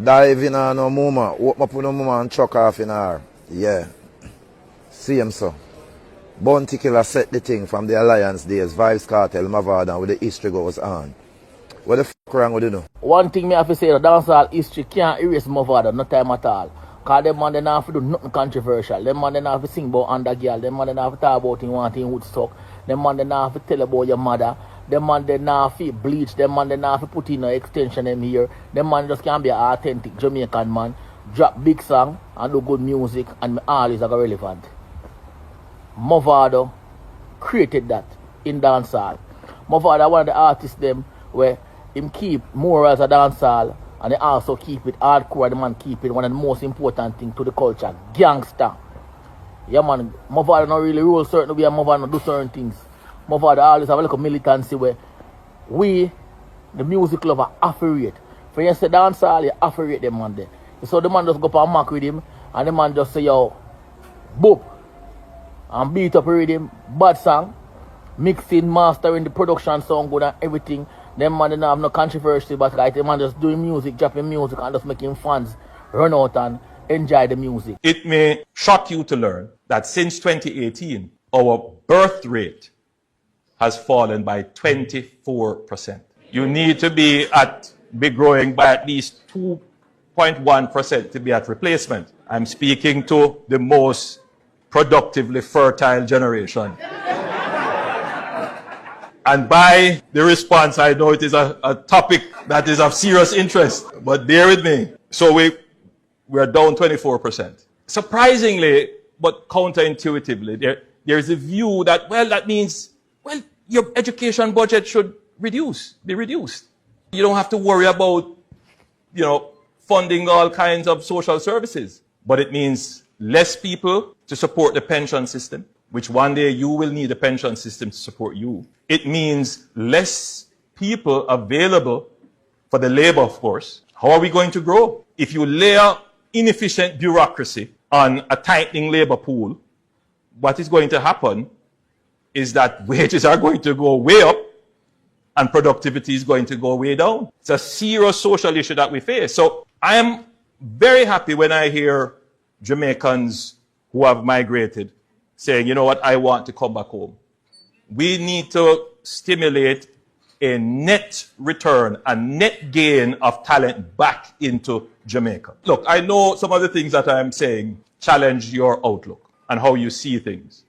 Dive in on no mama. Walk up on no mama and chuck off in her. Yeah. See him so. Bounty Killer set the thing from the Alliance days, Vibes Cartel, Mavada, where the history goes on. What the fuck wrong with you know? One thing me have to say, the dancehall history can't erase Mavada, no time at all. Because them man don't have to do nothing controversial. Them man don't have to sing about under girl. Them man don't have to talk about thing one thing Woodstock. Them man don't have to tell about your mother. Them man don't have to bleach. Them man don't have to put in an extension them here. Them man just can be an authentic Jamaican man. Drop big song and do good music and always are relevant. Mavado created that in dancehall. Mavado one of the artists them where him keep more as a dancehall and they also keep it hardcore. The man keep it one of the most important things to the culture. Gangster. Yeah man, Mavado not really rule certain way and Mavado not do certain things. Mavado always have a little militancy where we, the music lover, have to rate. For you say dancehall, you have to rate them man there. So the man just go up and mark with him and the man just say yo, boop. And beat up with him, bad song, mixing, mastering, the production sound good and everything. Them man didn't have no controversy, but like the man just doing music, dropping music and just making fans run out and enjoy the music. It may shock you to learn that since 2018, our birth rate has fallen by 24%. You need to be growing by at least 2.1% to be at replacement. I'm speaking to the most productively fertile generation. And by the response, I know it is a topic that is of serious interest, but bear with me. So we're down 24%. Surprisingly, but counterintuitively, there is a view that, well, that means, well, your education budget should be reduced. You don't have to worry about, funding all kinds of social services. But it means less people to support the pension system, which one day you will need a pension system to support you. It means less people available for the labor force. How are we going to grow? If you layer inefficient bureaucracy on a tightening labor pool, what is going to happen is that wages are going to go way up and productivity is going to go way down. It's a serious social issue that we face. So I am very happy when I hear Jamaicans who have migrated saying, you know what, I want to come back home. We need to stimulate a net return, a net gain of talent back into Jamaica. Look, I know some of the things that I'm saying challenge your outlook and how you see things.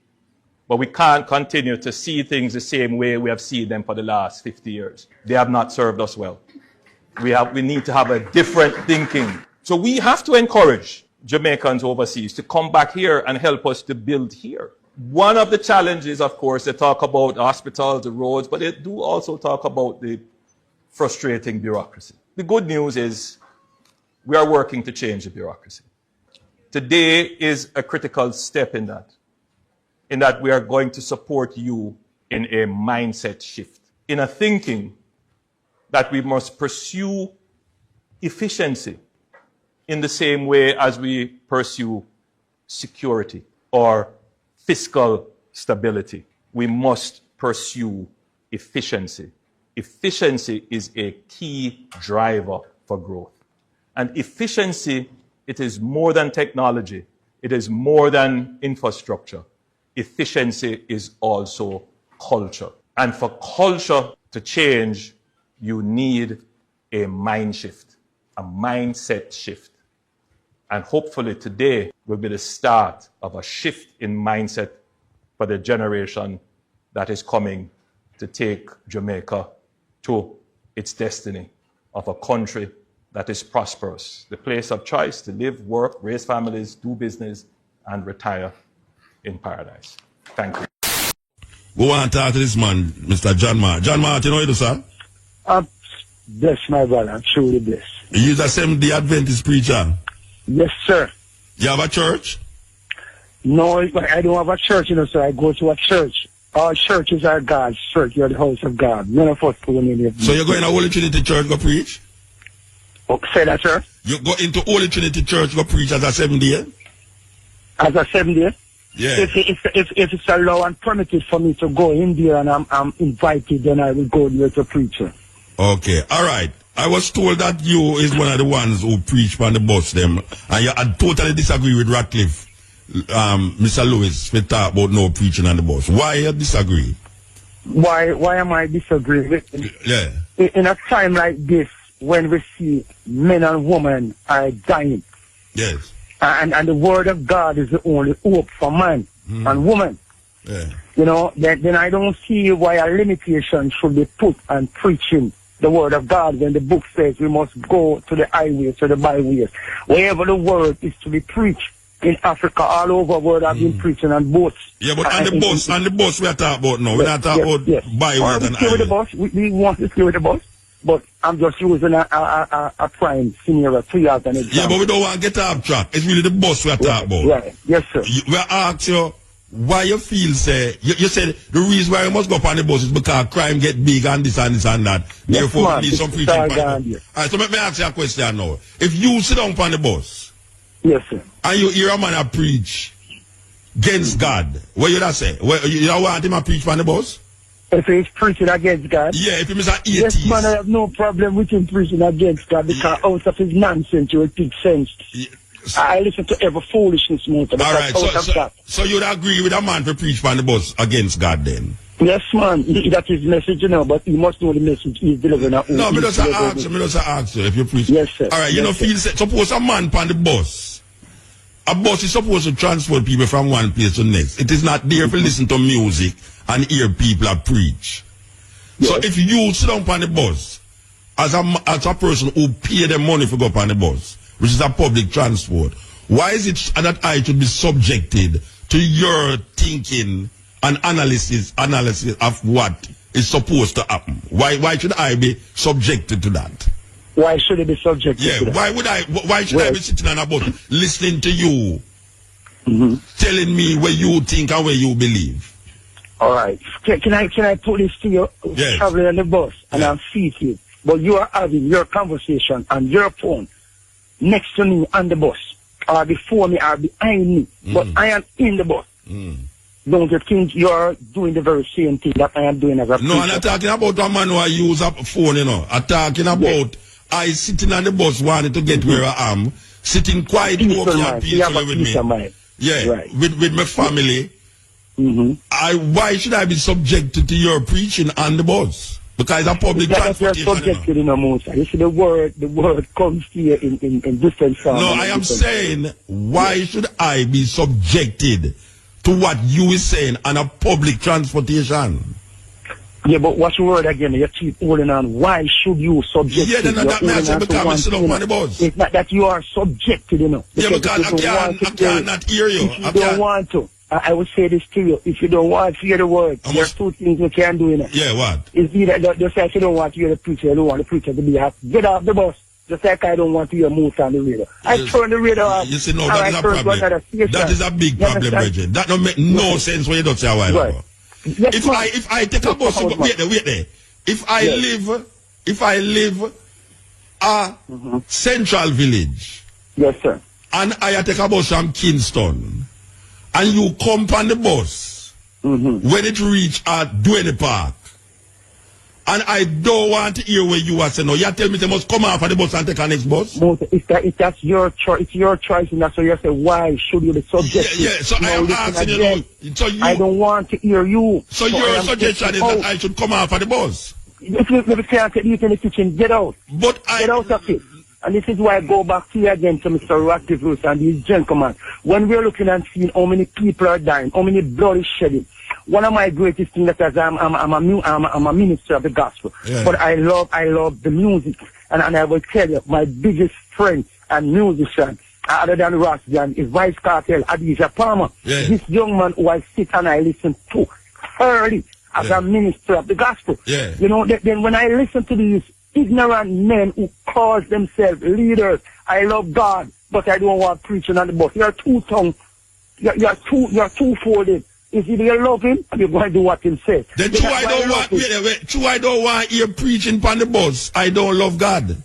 But we can't continue to see things the same way we have seen them for the last 50 years. They have not served us well. We need to have a different thinking. So we have to encourage Jamaicans overseas to come back here and help us to build here. One of the challenges, of course, they talk about hospitals, the roads, but they do also talk about the frustrating bureaucracy. The good news is we are working to change the bureaucracy. Today is a critical step in that we are going to support you in a mindset shift, in a thinking that we must pursue efficiency in the same way as we pursue security or fiscal stability. We must pursue efficiency. Efficiency is a key driver for growth. And efficiency, it is more than technology. It is more than infrastructure. Efficiency is also culture. And for culture to change, you need a mind shift, a mindset shift. And hopefully today will be the start of a shift in mindset for the generation that is coming to take Jamaica to its destiny of a country that is prosperous, the place of choice to live, work, raise families, do business, and retire in paradise. Thank you. Go on, talk to this man, Mr. John Martin. John Martin, how are you, sir? I'm blessed, my brother. I'm truly blessed. You're a Seventh-day Adventist preacher? Yes, sir. You have a church? No, I don't have a church, sir. I go to a church. All churches are God's church. You're the house of God. None of us put any of So you're going to Holy Trinity Church go preach? Oh, say that, sir? You go into Holy Trinity Church go preach as a 7-day? As a 7-day? Yeah. If it's allowed and permitted for me to go in there and I'm invited, then I will go there to preach, sir. Okay. All right. I was told that you is one of the ones who preach on the bus them, and you I totally disagree with Ratcliffe, Mr. Lewis, we talk about no preaching on the bus. Why you disagree? Why am I disagreeing? Yeah. In a time like this, when we see men and women are dying, Yes. and the word of God is the only hope for man and woman, Yeah. you know, then I don't see why a limitation should be put on preaching the word of God when the book says we must go to the highways, to the byways, wherever the word is to be preached. In Africa, all over the world, I've been preaching on boats. Yeah, but on the bus we are talking about now. We're not talking about byways and with the bus. We want to stay with the bus, but I'm just using a prime scenario 3 years an example. Yeah, but we don't want to get off track. It's really the bus we are talking about. Right, yes, sir. We ask you why you feel, say, you said the reason why you must go up on the bus is because crime get big and this and this and that. Yes, therefore, man, we need some preaching. Alright, so let me ask you a question now. If you sit down on the bus, yes, sir, and you hear a man a preach against God, what you that say? You don't want him to preach on the bus? If he's preaching against God? Yeah, if he is an atheist. Yes, man, I have no problem with him preaching against God because out of his nonsense, you will take sense. Yeah. I listen to every foolishness, Motor. Alright, so you'd agree with a man to preach on the bus against God then? Yes, man, that's his message, you know, but he must know the message he's delivering. No, me just ask you if you preach. Yes, sir. Alright, you know, suppose a man on the bus. A bus is supposed to transport people from one place to the next. It is not there to listen to music and hear people preach. Yes. So if you sit down on the bus, as a person who pay them money to go up on the bus, which is a public transport, why is it that I should be subjected to your thinking and analysis of what is supposed to happen? Why should I be subjected to that? Why should it be subjected to that? Why should I be sitting on a bus listening to you telling me where you think and where you believe? All right. Can I put this to you? Yes. Traveling on the bus and I'm seated, but you are having your conversation on your phone next to me on the bus, or before me or behind me, but I am in the bus. Don't you think you're doing the very same thing that I am doing as a preacher? No, I'm not talking about a man who I use a phone, you know. I'm talking about I sitting on the bus wanting to get where I am, sitting quiet, okay, and peacefully with me. Yeah, right. with my family. Why should I be subjected to your preaching on the bus? Because it's a public transportation. You're subjected in a motor. You see the word comes here in different sounds. No, I am saying, why should I be subjected to what you is saying on a public transportation? Yeah, but what's the word again? You keep holding on. Why should you subject? Yeah, then that means because I sit up on the bus. It's not that you are subjected, you know. Yeah, because I cannot hear you. If you don't want to, I would say this to you. If you don't want to hear the word, there are two things you can do, you know. Yeah, what? It's either just like you don't want to hear the preacher, you don't want the preacher to be happy. Get off the bus. Just like I don't want to hear Moose on the radio. I turn the radio off. You see, no, that is a problem. That is a big problem, Reggie. That don't make no sense when you don't say a while ago. Yes, if I take a bus, wait there. If I live a central village, yes, sir, and I take a bus from Kingston, and you come on the bus when it reach Duane Park, and I don't want to hear where you are saying, no, you tell me they must come off of the bus and take a next bus? If that's your choice, it's your choice, and that's why you say, why should you be subject? Yeah, so I am asking you, so I don't want to hear you. So your suggestion is that I should come off of the bus? If you can't eat in the kitchen, get out. But get out of it. And this is why I go back to you again to Mr. Ratcliffe and these gentlemen. When we're looking and seeing how many people are dying, how many blood is shedding, one of my greatest things that is I'm a minister of the gospel. Yeah. But I love the music. And I will tell you, my biggest friend and musician, other than Rasta, is Vice Cartel, Adisha Palmer. Yeah. This young man who I sit and I listen to early as a minister of the gospel. Yeah. You know, then when I listen to these ignorant men who call themselves leaders, I love God, but I don't want preaching on the bus. You're two-tongued. You're two-folded. Is either you love him or you're going to do what he says. Then true I don't want you preaching on the bus. I don't love God.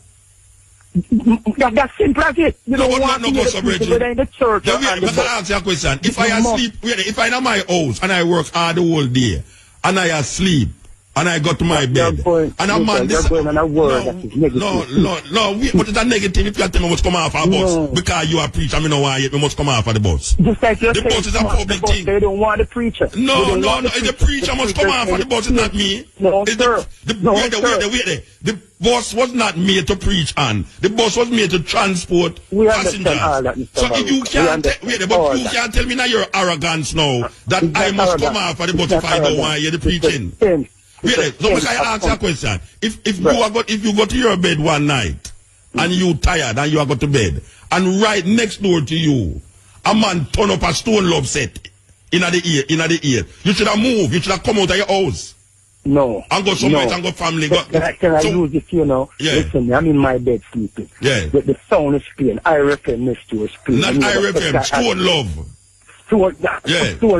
That's simple as it. You don't want to preach in the church. Let me ask you a question. If I am asleep, if I'm in my house and I work hard the whole day and I asleep, and I got to my bed. And a man you're going on a word that is negative. No, but it's a negative if you tell me must come off a bus because you are preacher, I mean no why you must come off of the bus. Just like you're the bus is a public thing. They don't want the preacher. No, the preacher must come off of the bus, it's not me. No, sir. Wait. The bus was not made to preach on. The bus was made to transport passengers. All that, Mr. So you can't you can't tell me now your arrogance now that I must come off of the bus if I don't want to hear the preaching. Wait, so can I ask you a question? If you go to your bed one night and you tired and you are go to bed and right next door to you a man turn up a stone love set in the ear, you should have moved. You should have come out of your house. No. And go somewhere and go family. Can I use this, you know? Yeah. Listen, I'm in my bed sleeping. Yeah. The sound is playing. I reckon next to us playing. Not I reckon, stone love. Stone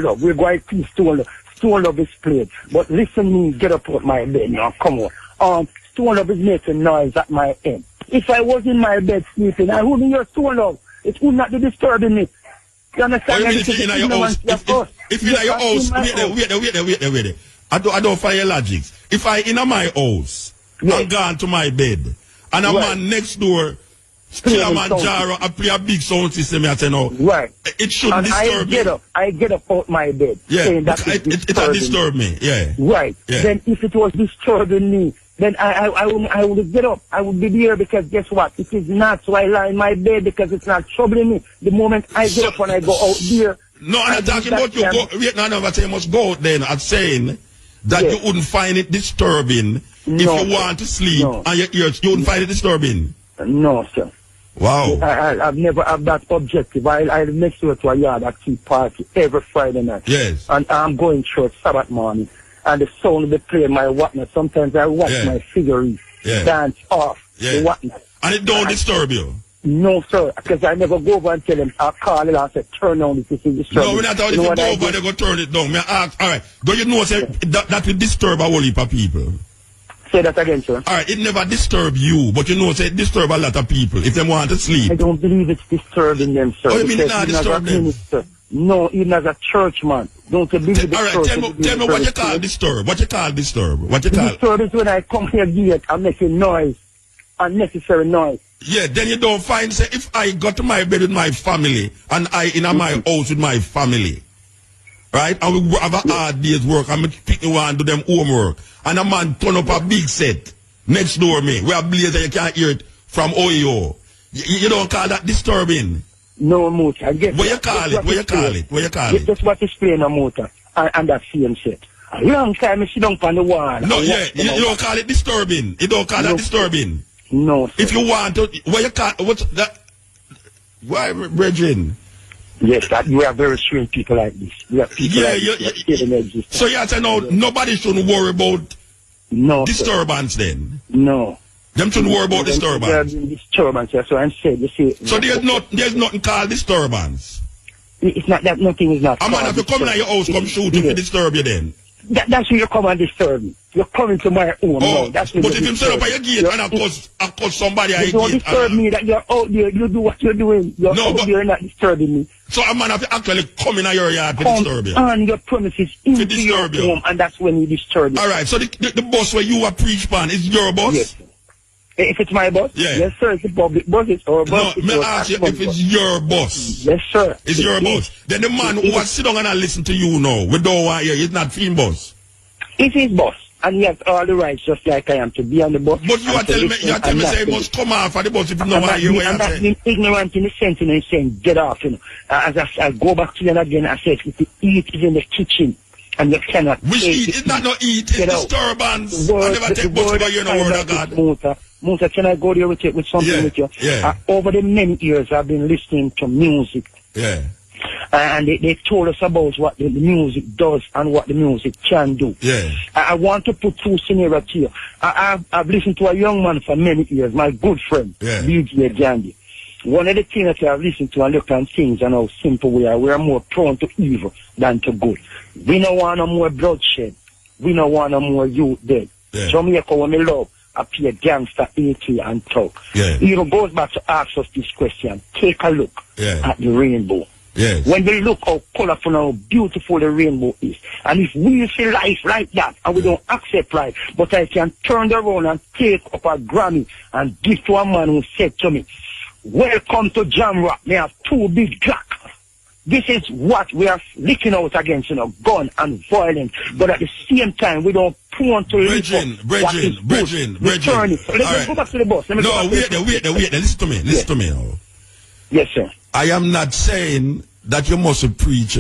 love. We're going to stone love. Stone love is played. But listen me, get up out my bed now. Come on. Stone love is making noise at my end. If I was in my bed sleeping, I wouldn't hear stone love. It would not be disturbing me. You understand? If you're in your house, if you're in your house, wait. I don't follow your logic. If I in my house, I'm gone to my bed, and a man next door, still a Manjaro, I play a big sound system, I say no. Right. It shouldn't disturb me. I get up out my bed. Yeah, saying that it disturb me. Yeah. Right. Yeah. Then if it was disturbing me, then I would get up. I would be there because guess what? It is not. So I lie in my bed because it's not troubling me. The moment I get up and I go out there. No, I'm not talking about you go. Wait, no, I say you must go out then. I'm saying that you wouldn't find it disturbing if you want to sleep and your ears. You wouldn't find it disturbing. No, sir. Wow. I've never had that objective. I next to a yard at tea party every Friday night. Yes. And I'm going church Sabbath morning. And the sound they play my whatnot. Sometimes I watch my figurines dance off the whatnot. And it don't disturb you? No, sir. Because I never go over and tell them. I'll call it and say, turn on this is disturbing. No, we're not talking if you go over, they go turn it down. Me ask, all right. Do you know say, that will disturb a whole heap of people? Say that again, sir. All right, it never disturb you, but you know, say it disturb a lot of people if they want to sleep. I don't believe it's disturbing them, sir. Oh, you mean it not disturb them? Minister, no, even as a church man. Don't you believe the all right, church? tell me what you call disturb. What you call disturb? What you call? Disturb is when I come here gate and make a noise, unnecessary noise. Yeah, then you don't find, say, if I go to my bed with my family and I in my house with my family, right, and we have a hard day's work, and me pick me one do them homework, and a man turn up a big set next door me, where a blazer you can't hear it from OEO. You don't call that disturbing? No, Motor. I guess what you call it? What you call it? What you call it? Just what is playing a Motor and that same set. A long time I sit down on the wall. No, yeah, you don't call it disturbing. You don't call that disturbing. No, sir. If you want to, what you call, what's that? Why, Brethren? Yes, that you are very strange people like this. You are people so you say no, nobody shouldn't worry about disturbance then? No. Them shouldn't worry about disturbance. Disturbance, that's what I'm saying. You see, so there's nothing called disturbance? It's not that nothing is not. A man, if you come in your house, come shoot you to disturb you then? That's when you come and disturb me. You're coming to my home. Oh, that's but if you set up at your gate and I cause somebody at your gate. Don't disturb me that you're out there. You do what you're doing. You're out there not disturbing me. So a man have to actually come in your yard to disturb you. On your premises into your home, and that's when you disturb you. All right. So the bus where you are preach pan is your bus? Yes. If it's my bus? Yeah. Yes, sir. It's a public bus. It's our bus. No, may I ask you if it's your bus? Yes, sir. It's your bus. Then the man who was sitting down and listen to you now, we don't want you, it's not Fiend bus. It's his bus. And he has all the rights just like I am to be on the bus. But you are telling me say he must come off of the bus if you know why you I'm not being ignorant in the sense, you know, saying get off, you know. As I go back to you again, I said if the eat is in the kitchen and you cannot which eat? It's not no eat, it's disturbance. I never take bus over here in the word of God. Motor, can I go there with something with you? Yeah. Over the many years I've been listening to music. Yeah. And they told us about what the music does and what the music can do. Yeah. I want to put two scenarios here. I've listened to a young man for many years, my good friend, DJ Jandy. One of the things that I've listened to and looked at things and how simple we are more prone to evil than to good. We don't want no more bloodshed. We don't want no more youth dead. Yeah. Jamaica, when we love, appear gangster, AK, and talk. Yeah. It even goes back to ask us this question. Take a look at the rainbow. Yes. When we look how colorful and how beautiful the rainbow is. And if we see life like that, and we don't accept life, but I can turn around and take up a Grammy and give to a man who said to me, welcome to Jam Rock, they have 2 big Glock. This is what we are licking out against, gun and violence. But at the same time, we don't prone to Brethren. So let's go back to the boss. No, wait there. Listen to me. Listen to me now. Yes, sir. I am not saying that you must preach,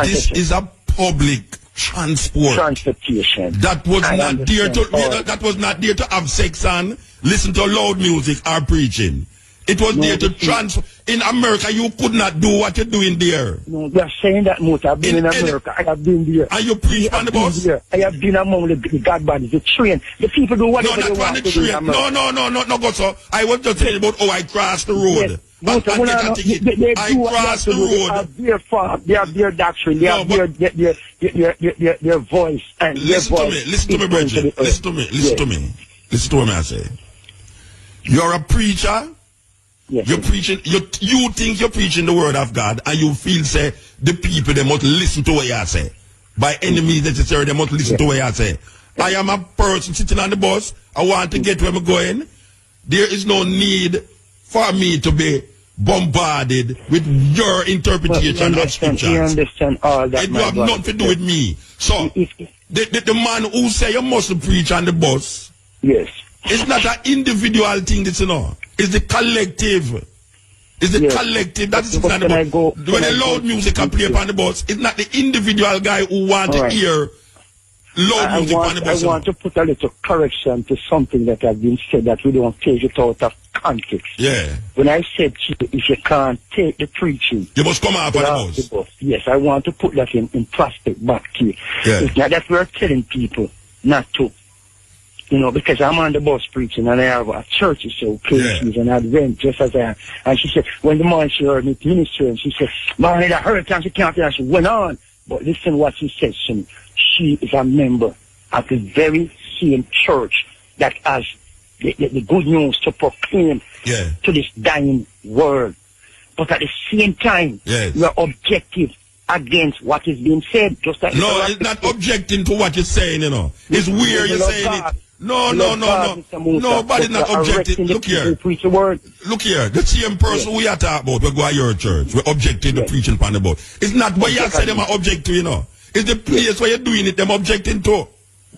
This is a public transportation. That was not there to that was not there to have sex and listen to loud music or preaching. It was there to transfer. In America, you could not do what you're doing there. No, they're saying that, Muta. I've been in America. I have been there. And you preach on the bus? I have been among the God bodies, the train. The people do whatever they want to do in America. No, go so. I was just telling about how I crossed the road. Yes. They crossed the road. They have their doctrine. They have their voice. And listen to me. Listen to me, Bridget. Listen to what I say. You're a preacher. Yes, you're preaching. You think you're preaching the word of God, and you feel say the people they must listen to what you say. By any means necessary, they must listen to what you say. I am a person sitting on the bus. I want to get where I'm going. There is no need for me to be bombarded with your interpretation of scriptures. You understand all that. It will have nothing to do with me. So the man who say you must preach on the bus. Yes. It's not an individual thing, It's the collective. It's the collective that is on the bus. When the loud music can play upon the bus, it's not the individual guy who wants to hear loud music on the bus. I want to put a little correction to something that has been said, that we don't take it out of context. Yeah. When I said if you can't take the preaching, you must come out on the bus. Yes, I want to put that in prospect back to you. Yeah. It's not that we're telling people not to. Because I'm on the bus preaching and I have a church, so places and Advent, just as I am. And she said, when the man she heard me ministering, she said, man, I heard time she can't and she went on. But listen what she said to me. She is a member of the very same church that has the good news to proclaim to this dying world. But at the same time, we're objective against what is being said. Just like it's not objecting to what you're saying, It's weird you're saying it. No. Nobody's not objecting. Look here. Look here. The same person we are talking about, we go to your church. We're objecting to preaching upon the boat. It's not what you say them are object to, It's the place where you're doing it, them objecting to.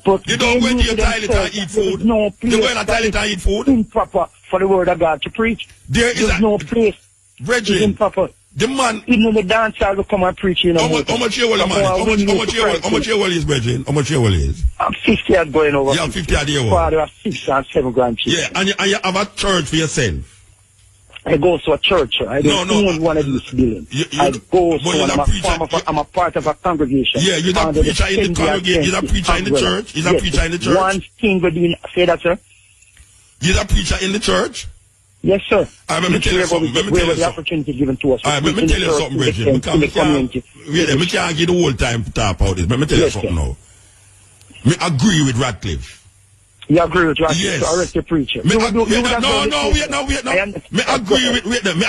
But you don't go to your toilet and eat food. You go to the toilet and eat food. Improper for the word of God to preach. There's no place. Brethren, improper. The man, even the dance will come and preach, How much your man? How much your is, brethren? How much your is? I'm 50 years going over. Yeah, 50 years year. Father of 6 and 7 grandchildren. Yeah, and you have a church for yourself. I go to a church. I don't own one of these buildings. I go to I'm a part of a congregation. Yeah, you're a preacher in the congregation. You're a preacher in the church. You're a preacher in the church. One thing would be, say that, sir? You're a preacher in the church? Yes, sir. Let me tell you something. The opportunity given to us. Let me tell you something, Bridget. We can't get the whole time to talk about this. Let me tell you something now. I agree with Ratcliffe. You agree with Ratcliffe? Yes. To arrest the preacher. Wait. Me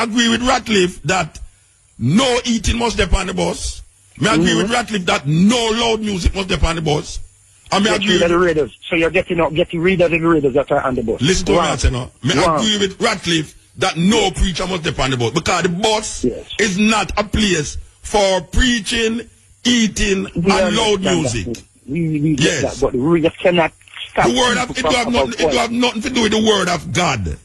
agree with Ratcliffe that no eating must be on the bus. Me agree with Ratcliffe that no loud music must be on the bus. I agree with the readers. So you're getting rid of the readers that are on the bus. Listen to what I say now. I agree with Ratcliffe that no preacher must be on the bus, because the bus is not a place for preaching, eating, and loud music. We get that, but we just cannot stop. The word of it have nothing to do with the word of God.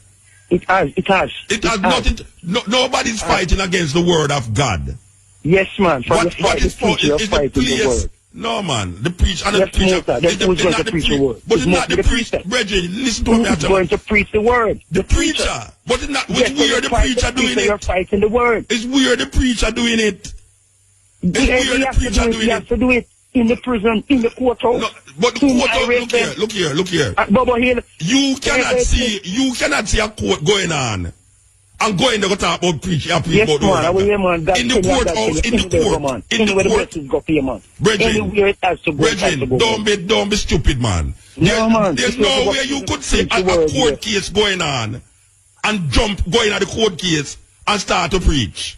It has nothing. Nobody's fighting against the word of God. Yes, man. What is the place? No, man. The preacher and the preacher. That's who's going to preach the word. But it's not the preacher. Brethren, listen to me. Who's going to preach the word? The preacher. But it's not. It's weird the preacher doing it. You're fighting the word. It's weird the preacher doing it. It's weird the preacher doing it. He has to do it in the prison, in the courthouse. No, but the courthouse. Look here. Bobo Hill. You cannot see a court going on. I'm going to talk about preaching. Yes, man. In the courthouse, Anywhere the blessings go pay, man. Anywhere it has to go. Brethren, don't be stupid, man. There's no way you could see a court case going on and go in at the court case and start to preach.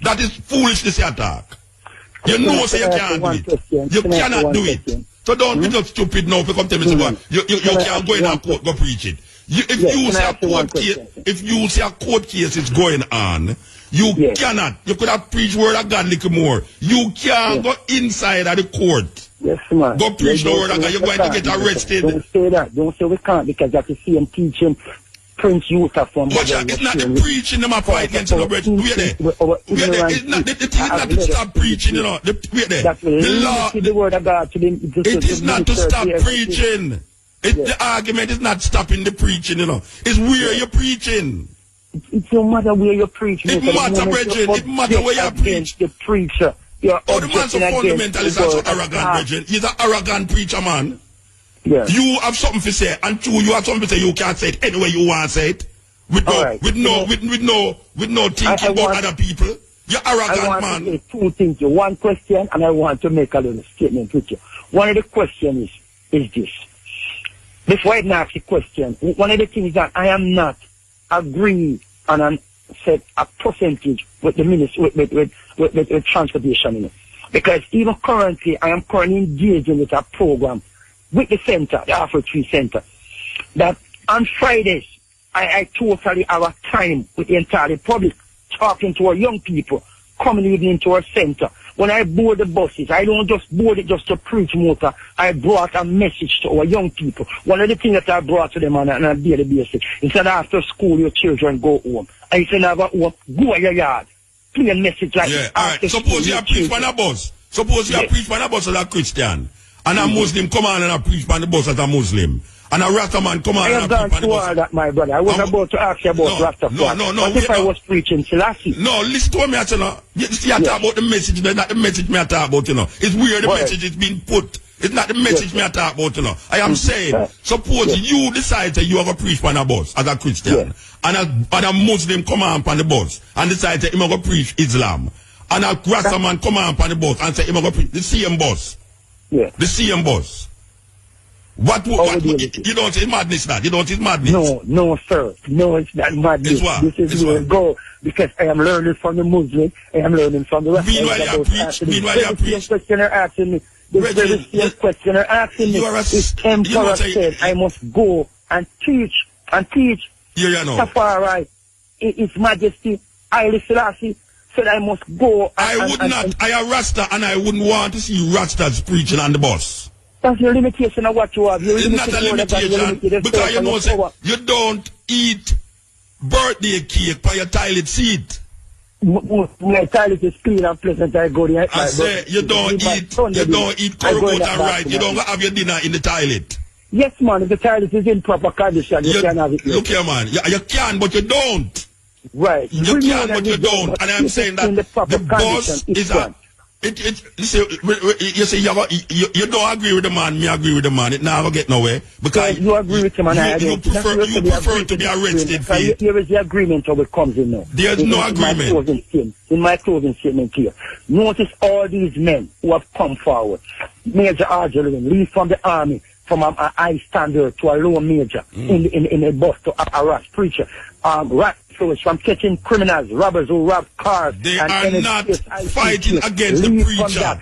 That is foolishness you attack. You know so you can't do it. You cannot do it. So don't be just stupid now if you come tell me you can't go in and court, go preach it. If you see a court case is going on, you cannot. You could have preached word of God little more. You can't go inside of the court. Yes, man. Go preach the word of God. You're going to get arrested. Don't say that. Don't say we can't because that's the same teaching Prince Utah from. But it's not the preaching them a fight against the bread. Wait there. It's not the thing is not to stop preaching, you know. Wait there. The law. The word of God to them. It is not to stop preaching. The argument is not stopping the preaching, you know. It's where you're preaching. It don't matter where you preach. It matter, brethren. It matter where you preach. The preacher. The man's so fundamentalist and so arrogant, brethren. He's an arrogant preacher, man. Yeah. You have something to say, and two, you have something to say. You can't say it anyway you want to say it. With no thinking about other people. You're arrogant, man. I want to say two things. One question, and I want to make a little statement with you. One of the questions is this. Before I ask the question, one of the things that I am not agreeing on and set a percentage with the ministry with transportation, you know. Because even currently, I am currently engaging with a program with the center, the Afro Tree Center, that on Fridays, I totally have a time with the entire public talking to our young people coming even into our center. When I board the buses, I don't just board it just to preach motor. I brought a message to our young people. One of the things that I brought to them on a daily basis, instead of after school, your children go home. I said, never home, go to your yard. Play a message like this. All right. Suppose you are preach on a bus. Suppose you are preach on a bus as a Christian. And a Muslim come on and a preach on the bus as a Muslim. And a Rasta man come on and a preach on the bus. That, my brother. I was about to ask you about Rasta. No. What if I was preaching Selassie? No, listen to me, I say, no. You talk about the message, but not the message me I talk about, you know. It's where the message is being put. It's not the message me I talk about, you know. I am saying, suppose you decide that you are going to preach on a bus as a Christian, and a Muslim come on the bus and decide that he's going to preach Islam, and a Rasta man come on the bus and say he's going to preach the same bus. Yeah. The same bus. What you don't say madness that? You don't say madness? No, sir. No, it's not madness. This is where I go. Because I am learning from the Muslim, I am learning from the rest. Meanwhile, you preach. The questioner asking me. The very questioner asking me. If Emperor said I must go and teach. Yeah, no. Safari, His Majesty, Haile Selassie said I must go. I am Rasta, and I wouldn't want to see Rastas preaching on the bus. That's your limitation of what you have. It's not a limitation, because you know, say, you don't eat birthday cake by your toilet seat. My toilet is clean and pleasant. I go there. I say, you don't eat curry and rice. You don't have your dinner in the toilet. Yes, man. If the toilet is in proper condition, you can have it. Look here, man. You can, but you don't. Right. You can, but you don't. And I'm saying that the bus is a... You say you don't agree with the man, me agree with the man. It never get nowhere. Because you agree with him and you prefer to be arrested for it. Here is the agreement how it comes in now. There's no agreement. In my closing statement here. Notice all these men who have come forward. Major Arjulin, leave from the army, from a high standard to a low major in a bus to a harass preacher. From catching criminals, robbers who rob cars. They are not fighting against the preacher.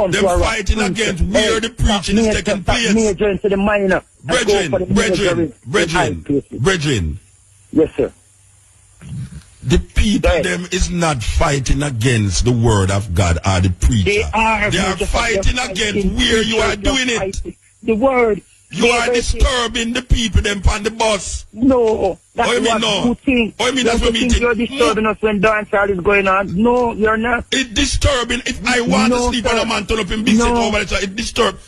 They're fighting against where the preaching is taking place. Major into the minor. Brethren. Yes, sir. The people them is not fighting against the word of God or the preacher. They are fighting against where you are doing it. The word. You are disturbing the people them on the bus. No, that's what you think. That's what you think. You're disturbing us when dancehall is going on. No, you're not. It's disturbing. If I want to sleep on a man turn up in big set over it, it's disturbed.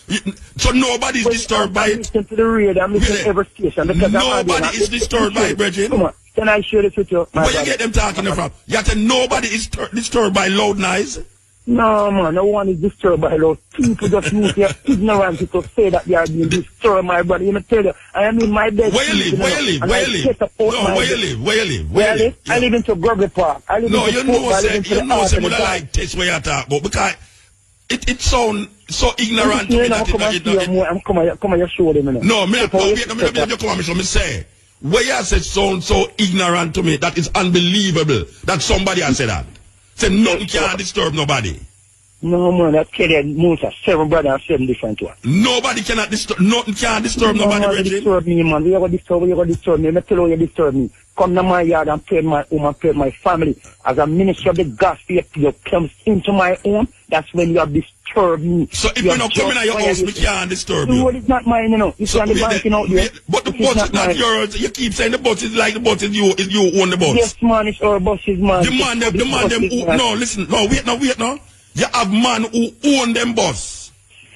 So nobody's disturbed by it. Listen to the radio. I'm listening to every station. Nobody is disturbed by it, Bridget. Come on. Can I share this with you? Where you get them talking from? You have to nobody is disturbed by loud noise. No, man, no one is disturbed by those people. Just use their ignorance to say that they are being disturbed, my brother. Let me tell you, I am in my bed. Where you live? Where you live? Where you live? No, where you live? Where you live? Where I live? I live into Grogley Park. I live no, you know, say, I like this way you talk about, because it sounds so ignorant to me that I'm coming to show them. No, me come on, me say, where you say sound so ignorant to me, that is unbelievable that somebody has said that. Say nothing can't disturb nobody. No, man, I tell you, most of 7 brothers and 7 different ones. Nobody cannot disturb, nothing can disturb nobody, Reggie. Disturb me, man. You gotta disturb me. Let me tell you disturb me. Come to my yard and pray my home and pray my family. As a minister of the gospel, you come into my home, that's when you have disturbed me. So if you not come in your house, we can't disturb you. The road is not mine, you know. It's on the bank, you know. But the bus is not yours. You keep saying the bus is like the bus is you own the bus. Yes, man, it's our buses, man. The man them, no, listen, no, wait now. You have man who own them bus.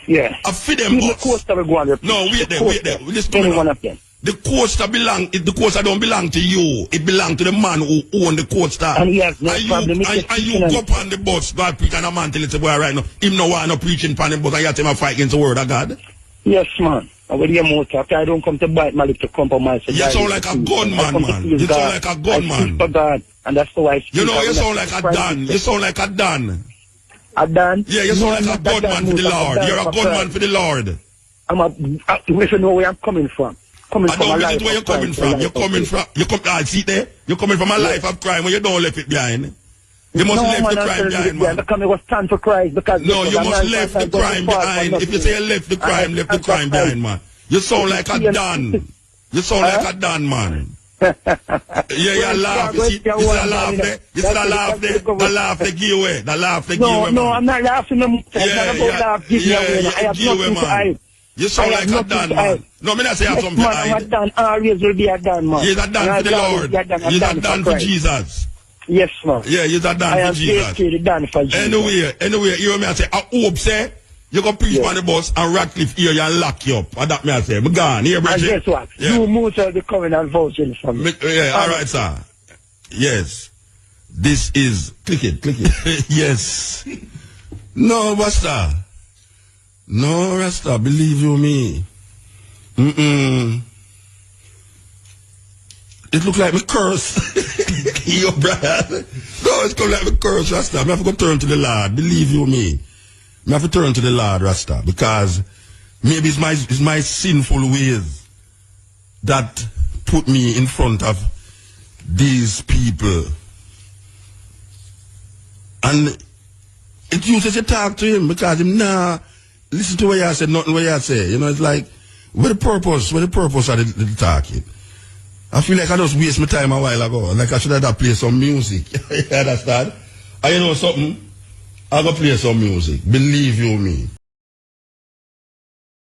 Yeah. I feed them bus. The coaster will go on there. No, wait there. Listen to me Any one now. of them. The coaster don't belong to you. It belongs to the man who own the coaster. And he has no problem. And you go up on the bus, God preach, and a man tell you, boy, right now, him no want no preaching on the bus, and you tell him a fight against the word of God. Yes, man. I will hear more talk. I don't come to bite my lip to compromise. You sound like a gunman, man. You sound like a gunman. I speak for God, and that's why I speak. You know, you sound like a Dan. You sound like a Dan. A Dan? Yeah, you sound like a gunman for the Lord. You're a gunman for the Lord. If you know where I'm coming from. I don't visit where you're coming from. See there? You're coming from a life of crime when you don't left it behind. You must left the crime behind, man. Because it was stand for Christ. No, you must left the crime behind. If you say you left the crime behind, man. You sound like a Dan. You sound like a Dan, man. Yeah, you laugh. You see the laugh there? You see the laugh there? The laugh they give away. The laugh they give away, man. No, I'm not laughing. I have nothing to hide. You sound like a Dan, man. No, me not say I have something to hide. A Dan always will be a Dan, man. He's a Dan for the Lord. He's a Dan for Jesus. Yes, man. Yeah, he's a Dan for Jesus. Anyway, you hear me I say, I hope, say, you go preach on the bus and Ratcliffe here and lock you up. And that me I say, I'm gone. Here, Bridget. And guess what? You most will be coming and vouching for me. Yeah, alright, sir. Yes. This is, click it. Yes. No, Rasta. No, Rasta, believe you me. It look like me curse. Yo, brother. No, it's come like me curse, Rasta. I have to go turn to the Lord. Believe you me. I have to turn to the Lord, Rasta, because maybe it's my sinful ways that put me in front of these people. And it uses to talk to him because him listen to what you said, nothing what you say. You know, it's like, what the purpose of the talking? I feel like I just waste my time a while ago. Like I should have played some music. You understand? And you know something? I go play some music. Believe you me.